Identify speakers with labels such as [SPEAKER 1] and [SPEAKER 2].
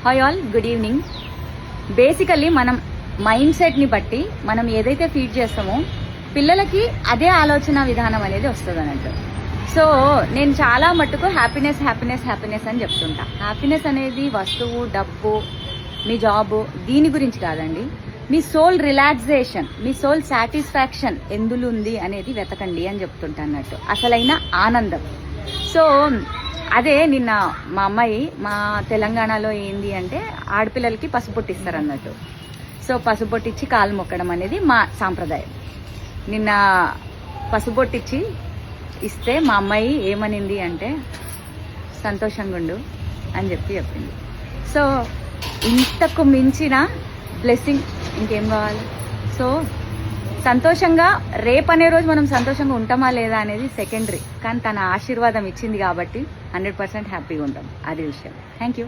[SPEAKER 1] Hi all, good evening. Basically మనం mind సెట్ని బట్టి మనం ఏదైతే ఫీడ్ చేస్తామో పిల్లలకి అదే ఆలోచన విధానం అనేది వస్తుంది అన్నట్టు. సో నేను చాలా మట్టుకు హ్యాపీనెస్ హ్యాపీనెస్ హ్యాపీనెస్ అని చెప్తుంటా. హ్యాపీనెస్ అనేది వస్తువు, డబ్బు, మీ జాబు దీని గురించి కాదండి. మీ సోల్ రిలాక్సేషన్, మీ సోల్ సాటిస్ఫాక్షన్ ఎందులో ఉంది అనేది వెతకండి అని చెప్తుంటా అన్నట్టు. అసలైన ఆనందం. సో అదే నిన్న మా అమ్మాయి, మా తెలంగాణలో ఏంది అంటే ఆడపిల్లలకి పసుపొట్టిస్తారు అన్నట్టు. సో పసుపొట్టిచ్చి కాలు మొక్కడం అనేది మా సాంప్రదాయం. నిన్న పసుపొట్టిచ్చి ఇస్తే మా అమ్మాయి ఏమనింది అంటే సంతోషంగా ఉండు అని చెప్పింది. సో ఇంతకు మించిన బ్లెస్సింగ్ ఇంకేం కావాలి? సో సంతోషంగా రేపనే రోజు మనం సంతోషంగా ఉంటామా లేదా అనేది సెకండరీ, కానీ తన ఆశీర్వాదం ఇచ్చింది కాబట్టి 100% హ్యాపీగా ఉంటాం. అది విషయం. Thank you.